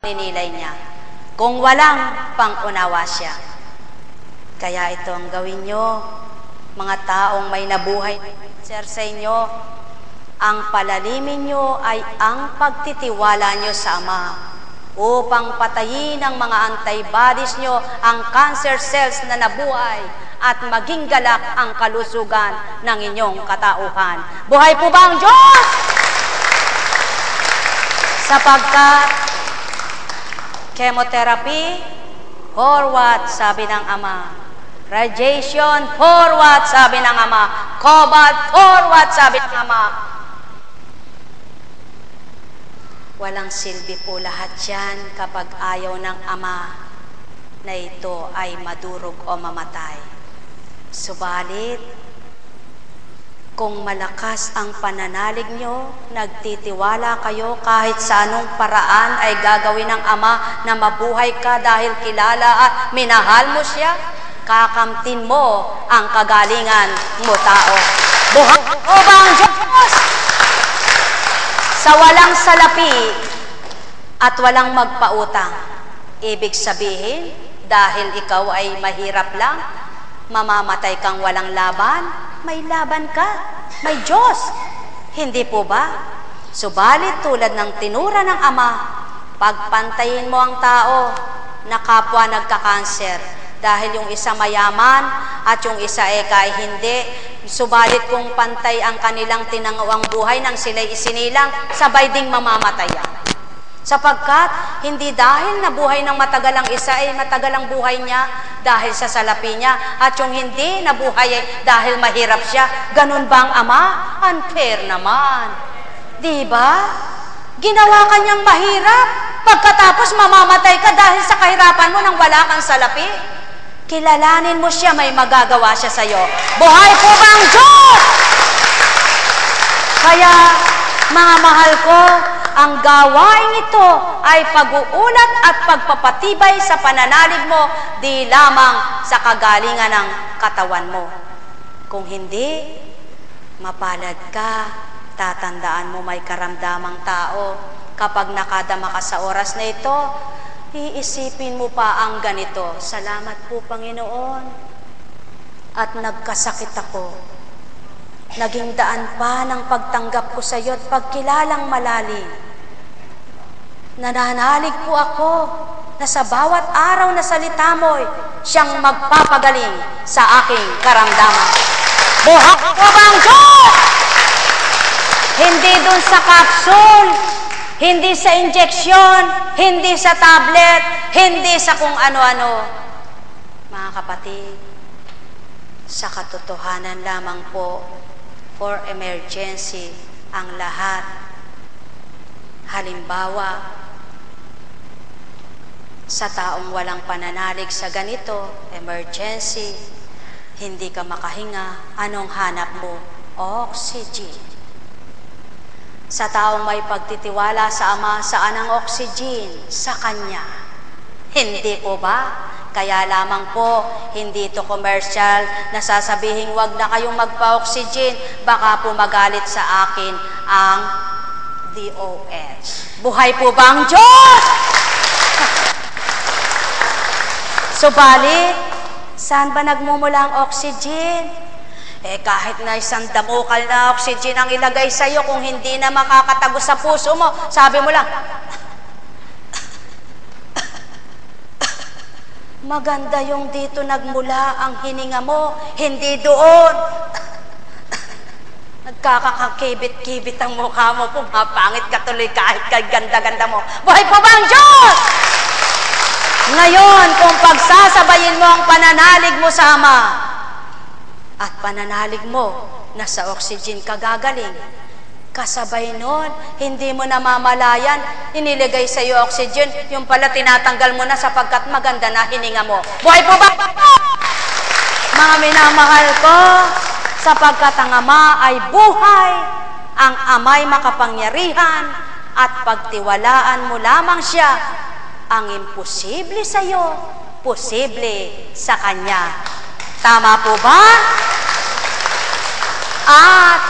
ninilay niya kung walang pang-unawa siya. Kaya ito ang gawin nyo, mga taong may nabuhay sa inyo. Ang palalimin nyo ay ang pagtitiwala nyo sa Ama upang patayin ang mga antibodies nyo, ang cancer cells na nabuhay, at maging galak ang kalusugan ng inyong katauhan. Buhay po ba ang Diyos? Sapagkat chemotherapy, forward, sabi ng Ama. Radiation, forward, sabi ng Ama. Cobalt, forward, sabi ng Ama. Walang silbi po lahat yan kapag ayaw ng Ama na ito ay madurog o mamatay. Subalit, kung malakas ang pananalig nyo, nagtitiwala kayo kahit sa anong paraan ay gagawin ng Ama na mabuhay ka dahil kilala at minahal mo siya, kakamtin mo ang kagalingan mo tao. Buhay o ba ang Diyos? Sa walang salapi at walang magpautang, ibig sabihin, dahil ikaw ay mahirap lang, mamamatay kang walang laban, may laban ka, may Diyos. Hindi po ba? Subalit tulad ng tinura ng Ama, pagpantayin mo ang tao na kapwa nagka-cancer, dahil yung isa mayaman at yung isa ay hindi. Subalit kung pantay ang kanilang tinangawang buhay nang sila'y isinilang, sabay ding mamamatay yan. Sapagkat hindi dahil nabuhay ng matagal ang isa ay matagal ang buhay niya dahil sa salapi niya, at yung hindi nabuhay ay dahil mahirap siya. Ganun ba ang Ama? Unfair naman. Diba? Ginawa ka niyang mahirap, pagkatapos mamamatay ka dahil sa kahirapan mo nang wala kang salapi. Kilalanin mo siya, may magagawa siya sa'yo. Buhay po ba ang Diyos? Kaya, mga mahal ko, ang gawain ito ay pag-uulat at pagpapatibay sa pananalig mo, di lamang sa kagalingan ng katawan mo. Kung hindi, mapalad ka, tatandaan mo may karamdamang tao. Kapag nakadama ka sa oras na ito, iisipin mo pa ang ganito, salamat po Panginoon, at nagkasakit ako. Naging daan pa ng pagtanggap ko sa iyo at pagkilalang malalim. Nananalig po ako na sa bawat araw na salita mo'y siyang magpapagaling sa aking karamdaman. Buhay po ba ang Diyos? Hindi dun sa capsule, hindi sa injection, hindi sa tablet, hindi sa kung ano-ano. Mga kapatid, sa katotohanan lamang po, for emergency ang lahat. Halimbawa, sa taong walang pananalig sa ganito, emergency, hindi ka makahinga, anong hanap mo? Oxygen. Sa taong may pagtitiwala sa Ama, saan ang oxygen? Sa Kanya. Hindi po ba? Kaya lamang po, hindi ito commercial na sasabihin wag na kayong magpa-oxygen, baka po magalit sa akin ang DOH. Buhay po ba ang Diyos? Subalit, saan ba nagmumula ang oxygen? Kahit na isang damukal na oxygen ang ilagay sa iyo, kung hindi na makakatago sa puso mo, sabi mo lang, maganda yung dito nagmula ang hininga mo, hindi doon. Nagkakakakibit-kibit ang mukha mo, pumapangit ka tuloy kahit ganda-ganda mo. Buhay pa ba ang Diyos? Ngayon, kung pagsasabayin mo ang pananalig mo sa Ama, at pananalig mo na sa oxygen ka gagaling, kasabay nun, hindi mo namamalayan, iniligay sa iyo oxygen, yung pala tinatanggal mo na sapagkat maganda na hininga mo. Buhay po ba? Mga minamahal ko, sapagkat ang Ama ay buhay, ang Ama'y makapangyarihan, at pagtiwalaan mo lamang siya, ang imposible sa iyo, posible sa Kanya. Tama po ba? At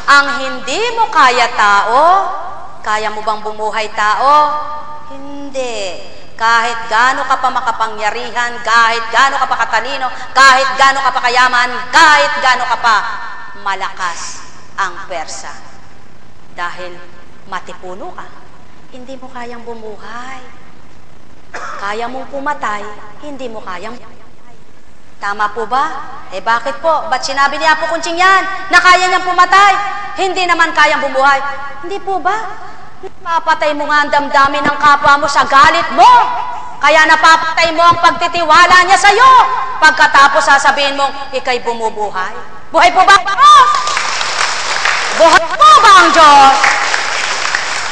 ang hindi mo kaya tao, kaya mo bang bumuhay tao? Hindi. kahit gaano ka pa makapangyarihan, kahit gaano ka pa katalino, kahit gaano ka pa kayaman, kahit gaano ka pa malakas ang pwersa. Dahil matipuno ka, hindi mo kayang bumuhay. Kaya mong pumatay, hindi mo kayang buhay. Tama po ba? Eh bakit po? Ba't sinabi ni Apo Kunching yan na kaya niyang pumatay? Hindi naman kayang bumuhay. Hindi po ba? Napapatay mo nga ang damdamin ng kapwa mo sa galit mo. Kaya napapatay mo ang pagtitiwala niya sa iyo. Pagkatapos sasabihin mong ikay bumubuhay. Buhay po ba ang Diyos? Buhay po ba ang Diyos?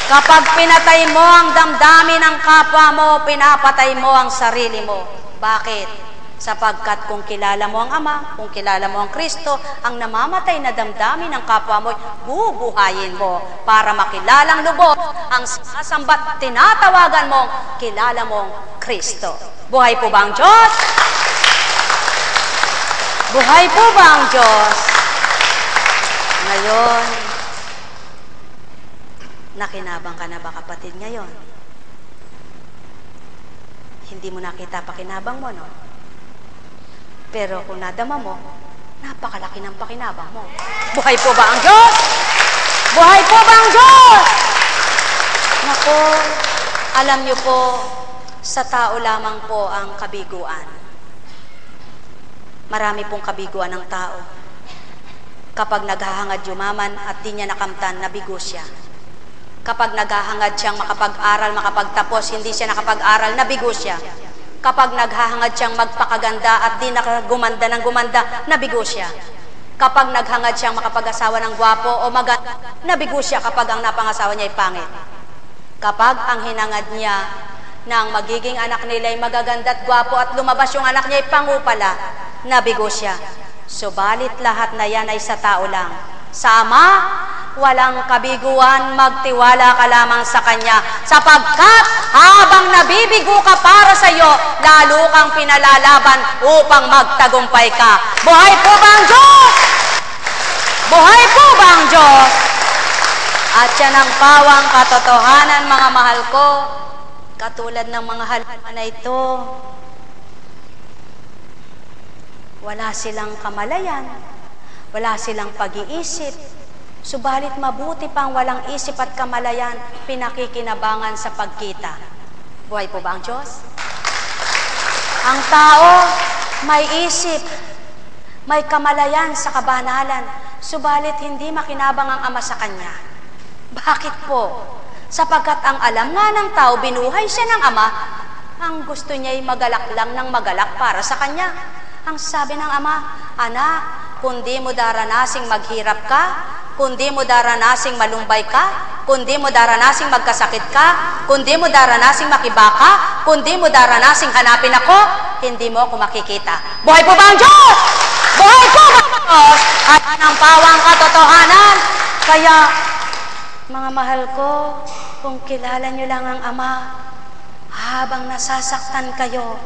Kapag pinatay mo ang damdamin ng kapwa mo, pinapatay mo ang sarili mo. Bakit? Sapagkat kung kilala mo ang Ama, kung kilala mo ang Kristo, ang namamatay na damdamin ng kapwa mo, bubuhayin mo para makilalang lubos ang sasambat tinatawagan mong kilala mong Kristo. Buhay po ba ang Diyos? Buhay po ba ang Diyos? Ngayon, nakinabang ka na ba kapatid ngayon? Hindi mo nakita pakinabang mo, no? Pero kung nadama mo, napakalaki ng pakinabang mo. Buhay po ba ang Diyos? Buhay po ba ang Diyos? Naku, alam niyo po, sa tao lamang po ang kabiguan. Marami pong kabiguan ng tao. Kapag naghahangad yumaman at di niya nakamtan, nabigo siya. Kapag naghahangad siyang makapag-aral, makapagtapos, hindi siya nakapag-aral, nabigo siya. Kapag naghahangad siyang magpakaganda at di nakagumanda ng gumanda, nabigo siya. Kapag naghangad siyang makapag-asawa ng gwapo o maganda, nabigo siya kapag ang napangasawa niya ay pangit. Kapag ang hinangad niya na ang magiging anak nila ay magaganda at gwapo at lumabas yung anak niya ay pangupala, nabigo siya. Subalit lahat na yan ay sa tao lang. Sa Ama, walang kabiguan, magtiwala ka lamang sa Kanya. Sapagkat habang nabibigo ka para sa iyo, lalo kang pinalalaban upang magtagumpay ka. Buhay po ba ang Diyos? Buhay po ba ang Diyos? At yan ang pawang katotohanan, mga mahal ko. Katulad ng mga halaman na ito, wala silang kamalayan, wala silang pag-iisip, subalit mabuti pang walang isip at kamalayan, pinakikinabangan sa pagkita. Buhay po ba ang Diyos? Ang tao may isip, may kamalayan sa kabanalan, subalit hindi makinabang ang Ama sa kanya. Bakit po? Sapagkat ang alam nga ng tao, binuhay siya ng Ama, ang gusto niya ay magalak lang ng magalak para sa kanya. Ang sabi ng Ama, anak, kundi mo daranasing maghirap ka, kundi mo daranasing malumbay ka, kundi mo daranasing magkasakit ka, kundi mo daranasing makibaka, kundi mo daranasing hanapin ako, hindi mo ako makikita. Buhay po ba ang Diyos? Buhay po ba ang Diyos? At ang pawang katotohanan. Kaya, mga mahal ko, kung kilala niyo lang ang Ama, habang nasasaktan kayo,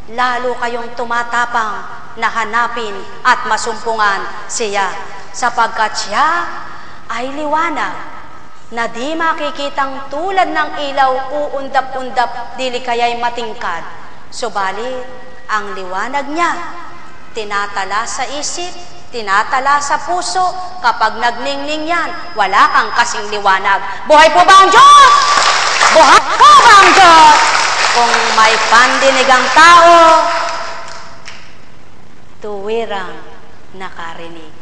lalo kayong tumatapang na hanapin at masumpungan siya, sapagkat siya ay liwanag na di makikitang tulad ng ilaw uundap-undap, dili kaya'y matingkad. Subalit, ang liwanag niya, tinatala sa isip, tinatala sa puso, kapag nagningning yan, wala kang kasing liwanag. Buhay po ba ang Diyos? Buhay po ba ang Diyos? Kung may pandinig ang tao, tuwirang nakarinig.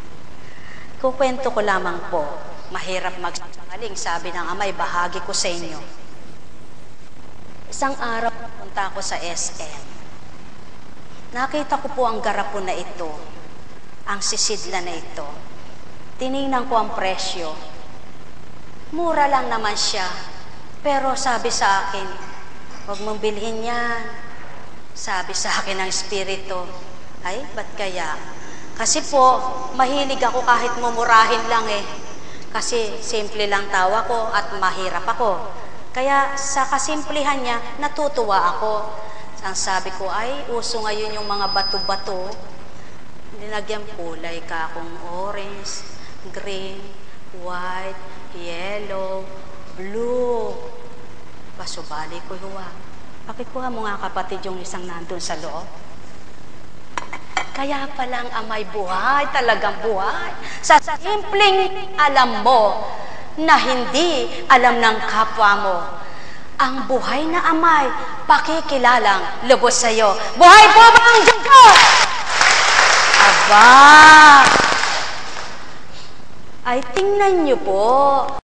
Kukwento ko lamang po, mahirap magsinungaling, sabi ng Ama, bahagi ko sa inyo. Isang araw, punta ako sa SM. Nakita ko po ang garapon na ito, ang sisidla na ito. Tiningnan ko ang presyo. Mura lang naman siya, pero sabi sa akin, huwag mong bilhin yan. Sabi sa akin ng Espiritu, ay, ba't kaya? Kasi po, mahilig ako kahit mumurahin lang eh. Kasi simple lang tawa ko at mahirap ako. Kaya sa kasimplihan niya, natutuwa ako. Ang sabi ko, ay, uso ngayon yung mga bato-bato. Dinagyan kulay ka kung orange, green, white, yellow, blue. Pasubali ko huwa. Pakikuha mo nga kapatid yung isang nandun sa loob. Kaya palang amay buhay, talagang buhay. Sa simpleng alam mo na hindi alam ng kapwa mo. Ang buhay na amay, pakikilalang lubos sa'yo. Buhay po ba ang Diyos? Aba! Ay, tingnan niyo po.